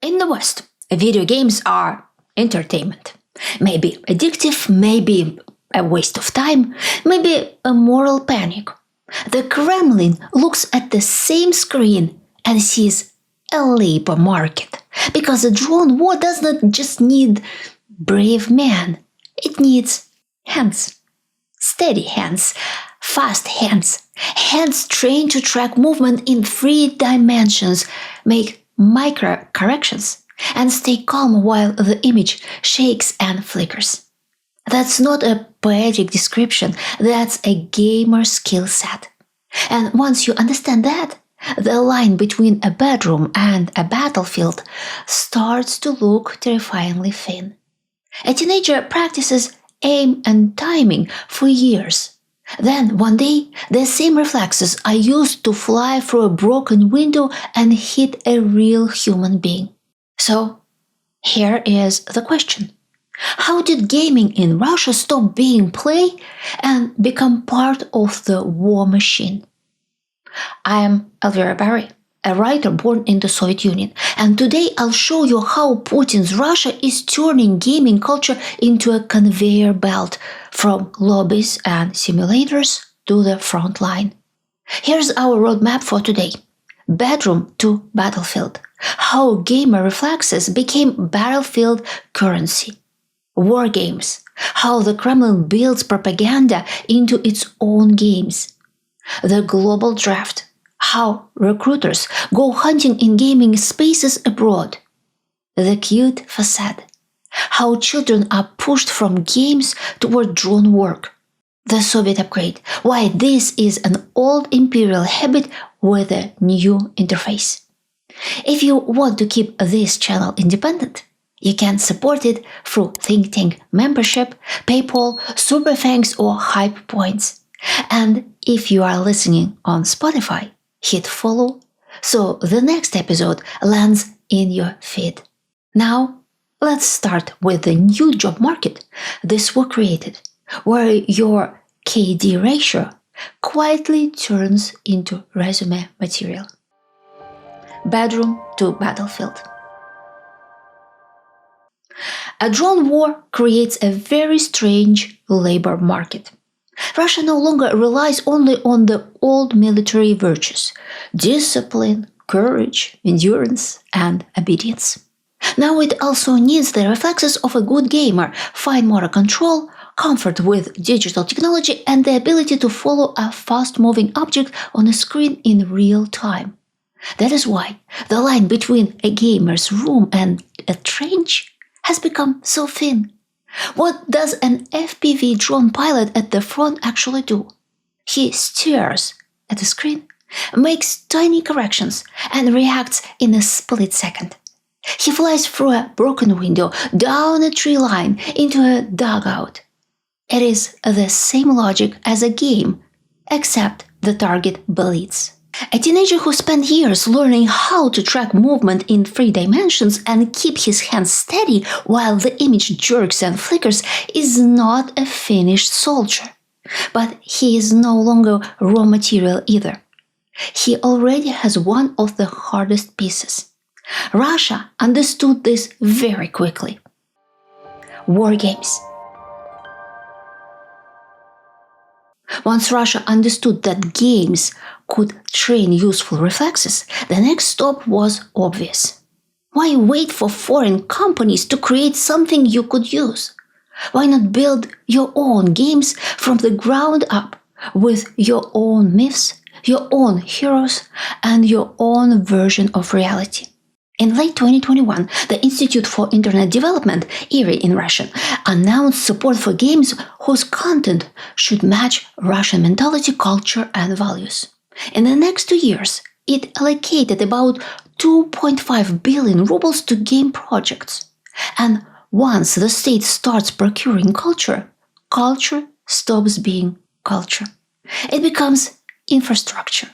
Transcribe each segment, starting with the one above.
In the West, video games are entertainment. Maybe addictive, maybe a waste of time, maybe a moral panic. The Kremlin looks at the same screen and sees a labor market, because a drone war does not just need brave men, it needs hands. Steady hands, fast hands, hands trained to track movement in 3 dimensions, make micro corrections, and stay calm while the image shakes and flickers. That's not a poetic description, that's a gamer skill set. And once you understand that, the line between a bedroom and a battlefield starts to look terrifyingly thin. A teenager practices aim and timing for years. Then, one day, the same reflexes are used to fly through a broken window and hit a real human being. So, here is the question. How did gaming in Russia stop being play and become part of the war machine? I am Elvira Bary, a writer born in the Soviet Union, and today I'll show you how Putin's Russia is turning gaming culture into a conveyor belt, from lobbies and simulators to the front line. Here's our roadmap for today. Bedroom to battlefield. How gamer reflexes became battlefield currency. War games. How the Kremlin builds propaganda into its own games. The global draft. How recruiters go hunting in gaming spaces abroad. The Cute Façade. How children are pushed from games toward drone work. The Soviet upgrade. Why this is an old imperial habit with a new interface. If you want to keep this channel independent, you can support it through Think Tank membership, PayPal, Super Thanks or Hype Points. And if you are listening on Spotify, hit follow so the next episode lands in your feed. Now, let's start with the new job market this war created, where your KD ratio quietly turns into resume material. Bedroom to battlefield. A drone war creates a very strange labor market. Russia no longer relies only on the old military virtues: discipline, courage, endurance, and obedience. Now it also needs the reflexes of a good gamer, fine motor control, comfort with digital technology, and the ability to follow a fast-moving object on a screen in real time. That is why the line between a gamer's room and a trench has become so thin. What does an FPV drone pilot at the front actually do? He stares at the screen, makes tiny corrections, and reacts in a split second. He flies through a broken window, down a tree line, into a dugout. It is the same logic as a game, except the target bleeds. A teenager who spent years learning how to track movement in 3 dimensions and keep his hands steady while the image jerks and flickers is not a finished soldier. But he is no longer raw material either. He already has one of the hardest pieces. Russia understood this very quickly. War games. Once Russia understood that games could train useful reflexes, the next stop was obvious. Why wait for foreign companies to create something you could use? Why not build your own games from the ground up, with your own myths, your own heroes, and your own version of reality? In late 2021, the Institute for Internet Development, IRI in Russian, announced support for games whose content should match Russian mentality, culture, and values. In the next 2 years, it allocated about 2.5 billion rubles to game projects. And once the state starts procuring culture, culture stops being culture. It becomes infrastructure.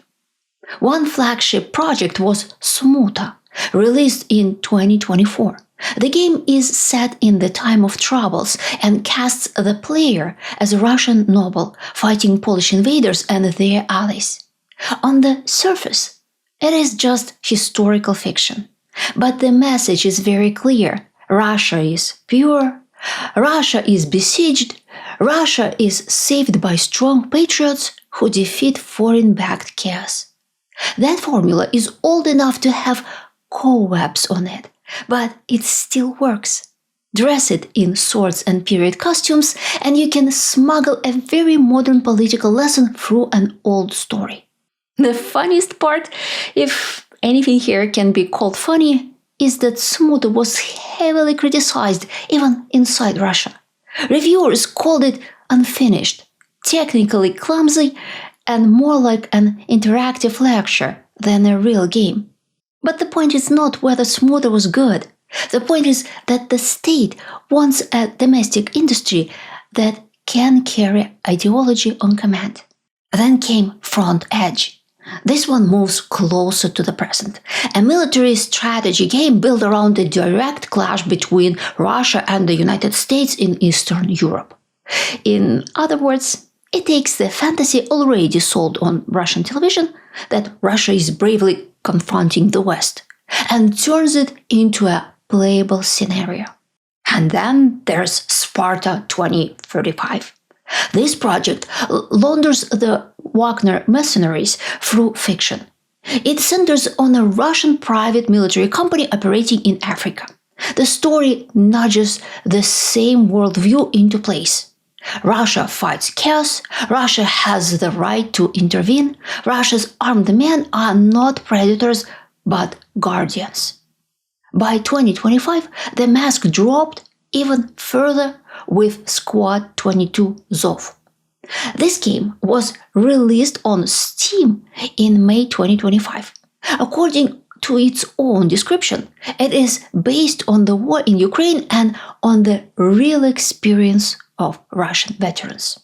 One flagship project was Smuta, released in 2024. The game is set in the time of troubles and casts the player as a Russian noble fighting Polish invaders and their allies. On the surface, it is just historical fiction. But the message is very clear. Russia is pure. Russia is besieged. Russia is saved by strong patriots who defeat foreign-backed chaos. That formula is old enough to have cobwebs on it, but it still works. Dress it in swords and period costumes, and you can smuggle a very modern political lesson through an old story. The funniest part, if anything here can be called funny, is that Smuda was heavily criticized even inside Russia. Reviewers called it unfinished, technically clumsy, and more like an interactive lecture than a real game. But the point is not whether Smuda was good. The point is that the state wants a domestic industry that can carry ideology on command. Then came Front Edge. This one moves closer to the present. A military strategy game built around a direct clash between Russia and the United States in Eastern Europe. In other words, it takes the fantasy already sold on Russian television that Russia is bravely confronting the West and turns it into a playable scenario. And then there's Sparta 2035. This project launders the Wagner mercenaries through fiction. It centers on a Russian private military company operating in Africa. The story nudges the same worldview into place. Russia fights chaos, Russia has the right to intervene, Russia's armed men are not predators but guardians. By 2025, the mask dropped even further with Squad 22 Zov. This game was released on Steam in May 2025. According to its own description, it is based on the war in Ukraine and on the real experience of Russian veterans.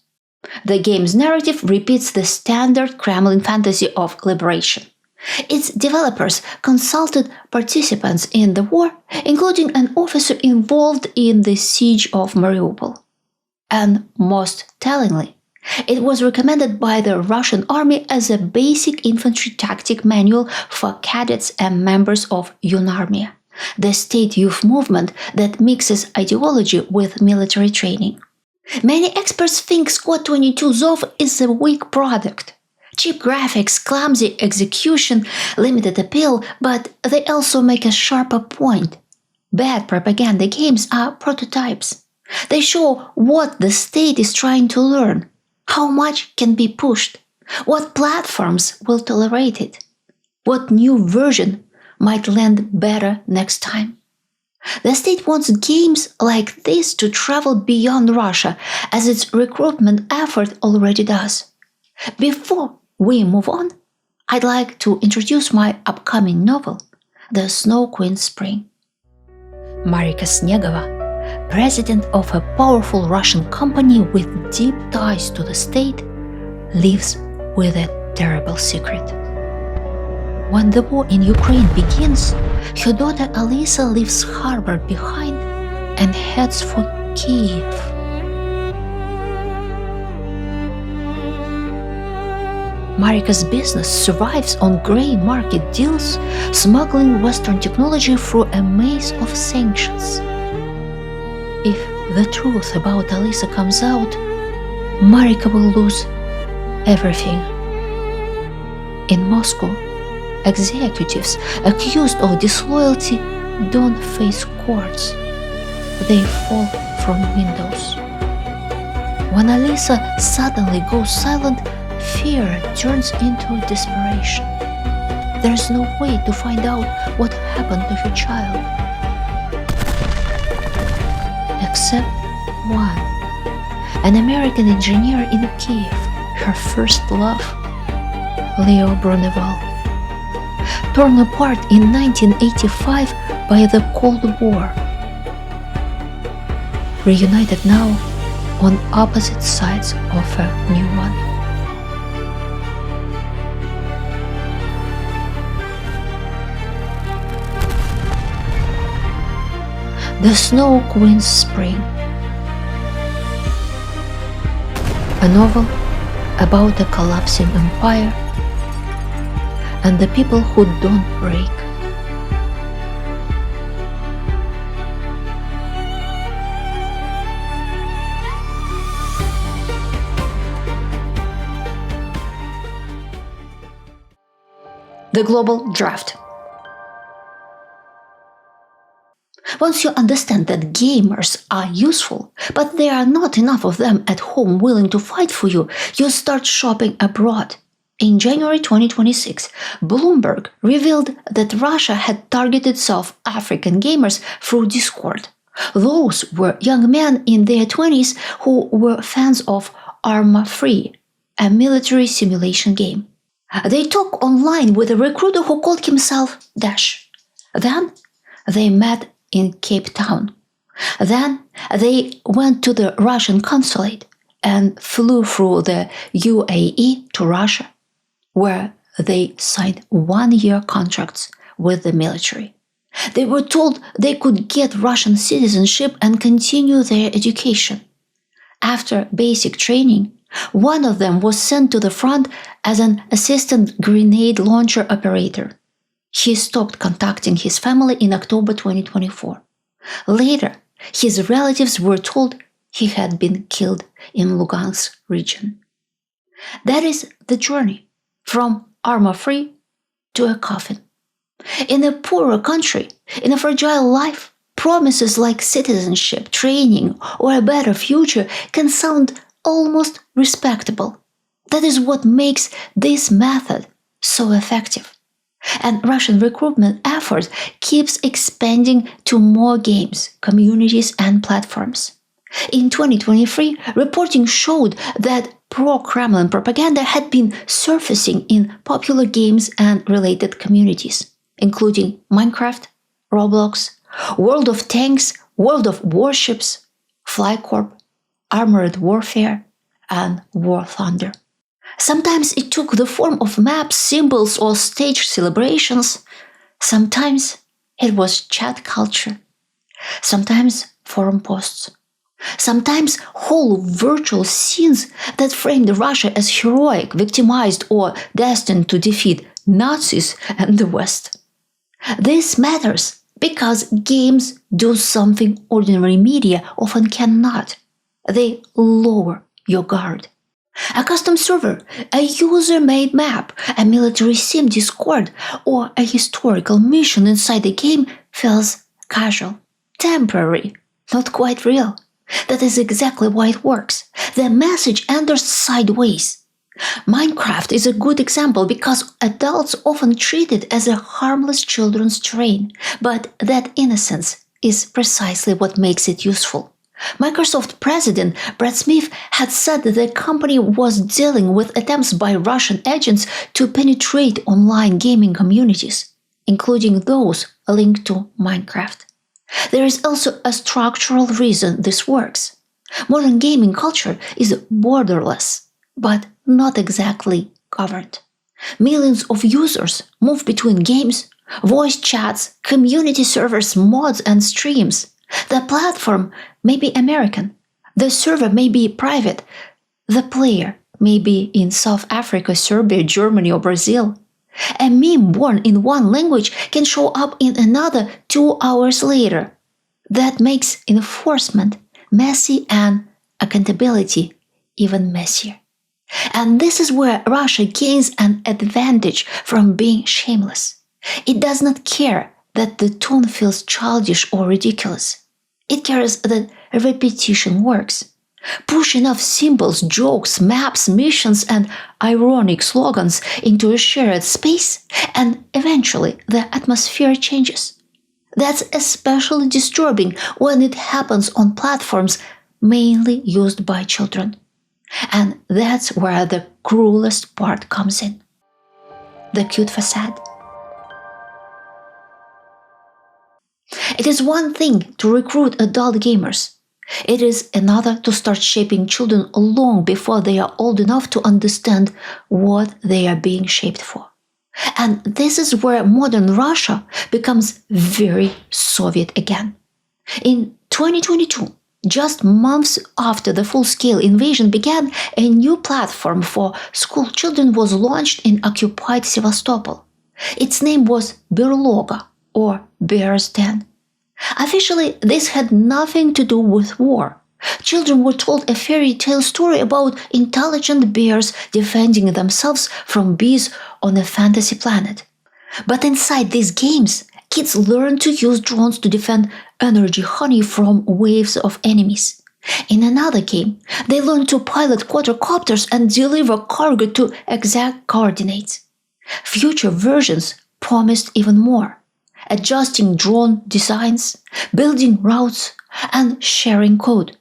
The game's narrative repeats the standard Kremlin fantasy of liberation. Its developers consulted participants in the war, including an officer involved in the siege of Mariupol. And most tellingly, it was recommended by the Russian army as a basic infantry tactic manual for cadets and members of Yunarmia, the state youth movement that mixes ideology with military training. Many experts think Squad 22 Zov is a weak product. Cheap graphics, clumsy execution, limited appeal, but they also make a sharper point. Bad propaganda games are prototypes. They show what the state is trying to learn, how much can be pushed, what platforms will tolerate it, what new version might land better next time. The state wants games like this to travel beyond Russia, as its recruitment effort already does. Before we move on, I'd like to introduce my upcoming novel, The Snow Queen Spring. Marika Snegova, president of a powerful Russian company with deep ties to the state, lives with a terrible secret. When the war in Ukraine begins, her daughter Alisa leaves Harvard behind and heads for Kiev. Marika's business survives on grey market deals, smuggling Western technology through a maze of sanctions. If the truth about Alisa comes out, Marika will lose everything. In Moscow, executives accused of disloyalty don't face courts. They fall from windows. When Alisa suddenly goes silent, fear turns into desperation. There's no way to find out what happened to her child. Except one. An American engineer in Kiev, her first love, Leo Bruneval. Torn apart in 1985 by the Cold War. Reunited now on opposite sides of a new one. The Snow Queen's Spring. A novel about a collapsing empire and the people who don't break. The global draft. Once you understand that gamers are useful, but there are not enough of them at home willing to fight for you, you start shopping abroad. In January 2026, Bloomberg revealed that Russia had targeted South African gamers through Discord. Those were young men in their 20s who were fans of Arma Free, a military simulation game. They talked online with a recruiter who called himself Dash. Then they met in Cape Town. Then they went to the Russian consulate and flew through the UAE to Russia, where they signed one-year contracts with the military. They were told they could get Russian citizenship and continue their education. After basic training, one of them was sent to the front as an assistant grenade launcher operator. He stopped contacting his family in October 2024. Later, his relatives were told he had been killed in Lugansk region. That is the journey from armor-free to a coffin. In a poorer country, in a fragile life, promises like citizenship, training, or a better future can sound almost respectable. That is what makes this method so effective. And Russian recruitment effort keeps expanding to more games, communities, and platforms. In 2023, reporting showed that pro-Kremlin propaganda had been surfacing in popular games and related communities, including Minecraft, Roblox, World of Tanks, World of Warships, FlyCorp, Armored Warfare, and War Thunder. Sometimes it took the form of maps, symbols, or stage celebrations. Sometimes it was chat culture. Sometimes forum posts. Sometimes whole virtual scenes that framed Russia as heroic, victimized, or destined to defeat Nazis and the West. This matters because games do something ordinary media often cannot. They lower your guard. A custom server, a user-made map, a military sim Discord, or a historical mission inside the game feels casual, temporary, not quite real. That is exactly why it works. The message enters sideways. Minecraft is a good example because adults often treat it as a harmless children's train, but that innocence is precisely what makes it useful. Microsoft president Brad Smith had said that the company was dealing with attempts by Russian agents to penetrate online gaming communities, including those linked to Minecraft. There is also a structural reason this works. Modern gaming culture is borderless, but not exactly governed. Millions of users move between games, voice chats, community servers, mods, and streams. The platform may be American, the server may be private, the player may be in South Africa, Serbia, Germany, or Brazil. A meme born in one language can show up in another 2 hours later. That makes enforcement messy and accountability even messier. And this is where Russia gains an advantage from being shameless. It does not care that the tone feels childish or ridiculous. It cares that repetition works. Push enough symbols, jokes, maps, missions, and ironic slogans into a shared space, and eventually the atmosphere changes. That's especially disturbing when it happens on platforms mainly used by children. And that's where the cruelest part comes in. The cute facade. It is one thing to recruit adult gamers. It is another to start shaping children long before they are old enough to understand what they are being shaped for. And this is where modern Russia becomes very Soviet again. In 2022, just months after the full-scale invasion began, a new platform for school children was launched in occupied Sevastopol. Its name was Berloga, or Bear's Den. Officially, this had nothing to do with war. Children were told a fairy tale story about intelligent bears defending themselves from bees on a fantasy planet. But inside these games, kids learn to use drones to defend energy honey from waves of enemies. In another game, they learn to pilot quadricopters and deliver cargo to exact coordinates. Future versions promised even more, adjusting drone designs, building routes, and sharing code.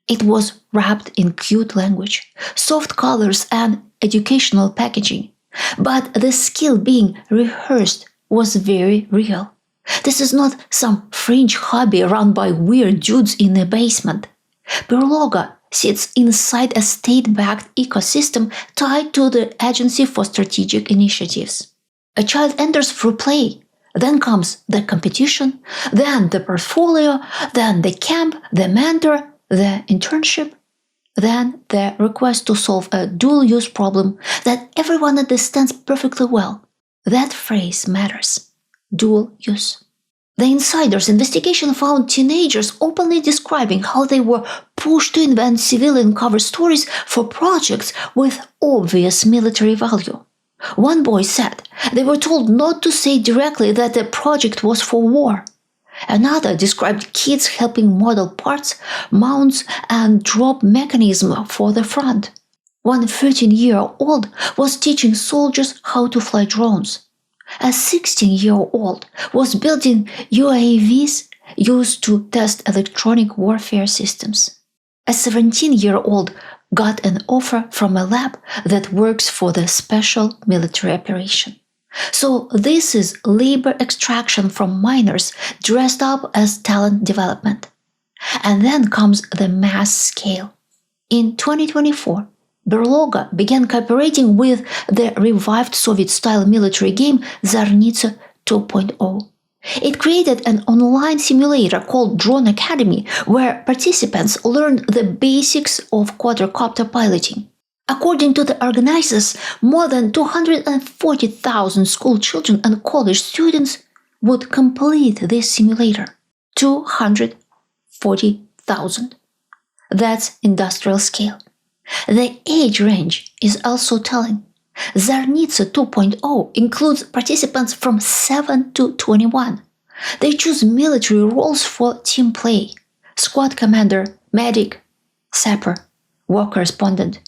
It was wrapped in cute language, soft colors, and educational packaging. But the skill being rehearsed was very real. This is not some fringe hobby run by weird dudes in a basement. Berloga sits inside a state-backed ecosystem tied to the Agency for Strategic Initiatives. A child enters through play, then comes the competition, then the portfolio, then the camp, the mentor, the internship, then the request to solve a dual-use problem that everyone understands perfectly well. That phrase matters. Dual use. The Insider's investigation found teenagers openly describing how they were pushed to invent civilian cover stories for projects with obvious military value. One boy said they were told not to say directly that the project was for war. Another described kids helping model parts, mounts, and drop mechanism for the front. One 13-year-old was teaching soldiers how to fly drones. A 16-year-old was building UAVs used to test electronic warfare systems. A 17-year-old got an offer from a lab that works for the special military operation. So this is labor extraction from minors dressed up as talent development. And then comes the mass scale. In 2024, Berloga began cooperating with the revived Soviet-style military game Zarnitsa 2.0. It created an online simulator called Drone Academy where participants learned the basics of quadricopter piloting. According to the organizers, more than 240,000 school children and college students would complete this simulator. 240,000. That's industrial scale. The age range is also telling. Zarnitsa 2.0 includes participants from 7 to 21. They choose military roles for team play: squad commander, medic, sapper, war correspondent,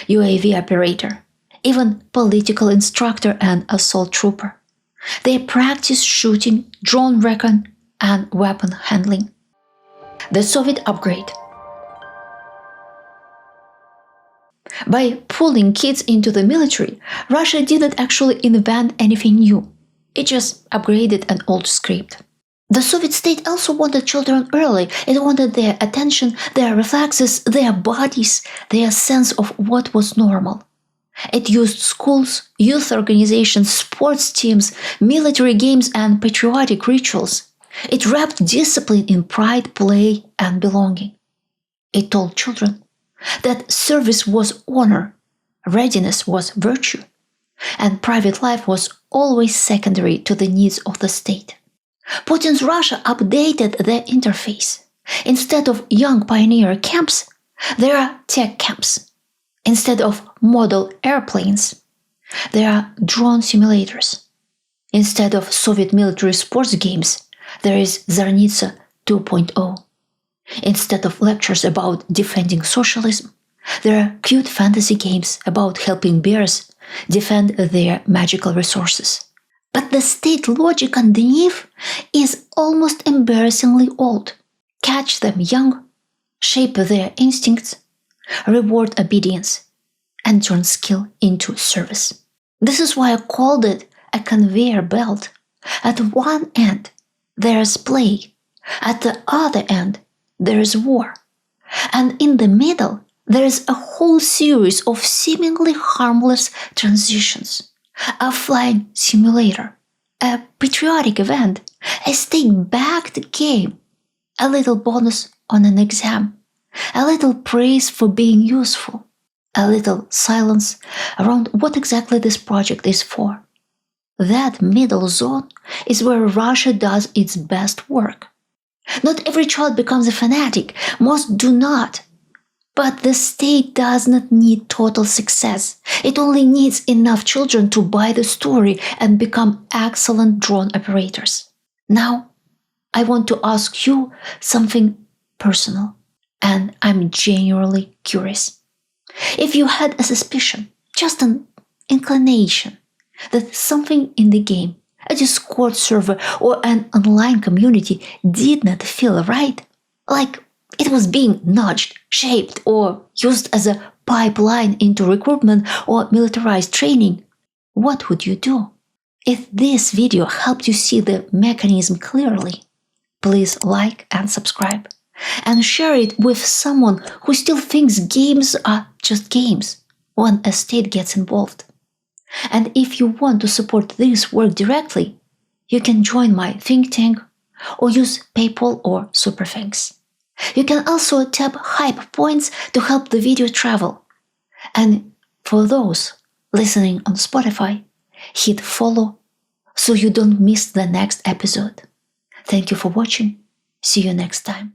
UAV operator, even political instructor and assault trooper. They practice shooting, drone recon, and weapon handling. The Soviet upgrade. By pulling kids into the military, Russia didn't actually invent anything new. It just upgraded an old script. The Soviet state also wanted children early. It wanted their attention, their reflexes, their bodies, their sense of what was normal. It used schools, youth organizations, sports teams, military games, and patriotic rituals. It wrapped discipline in pride, play, and belonging. It told children that service was honor, readiness was virtue, and private life was always secondary to the needs of the state. Putin's Russia updated the interface. Instead of young pioneer camps, there are tech camps. Instead of model airplanes, there are drone simulators. Instead of Soviet military sports games, there is Zarnitsa 2.0. Instead of lectures about defending socialism, there are cute fantasy games about helping bears defend their magical resources. But the state logic underneath is almost embarrassingly old. Catch them young, shape their instincts, reward obedience, and turn skill into service. This is why I called it a conveyor belt. At one end, there is play. At the other end, there is war. And in the middle, there is a whole series of seemingly harmless transitions. A flying simulator, a patriotic event, a state-backed game, a little bonus on an exam, a little praise for being useful, a little silence around what exactly this project is for. That middle zone is where Russia does its best work. Not every child becomes a fanatic. Most do not. But the state does not need total success. It only needs enough children to buy the story and become excellent drone operators. Now, I want to ask you something personal, and I'm genuinely curious. If you had a suspicion, just an inclination, that something in the game, a Discord server or an online community did not feel right, like it was being nudged, shaped, or used as a pipeline into recruitment or militarized training, what would you do? If this video helped you see the mechanism clearly, please like and subscribe, and share it with someone who still thinks games are just games when a state gets involved. And if you want to support this work directly, you can join my think tank or use PayPal or Superthanks. You can also tap hype points to help the video travel. And for those listening on Spotify, hit follow so you don't miss the next episode. Thank you for watching. See you next time.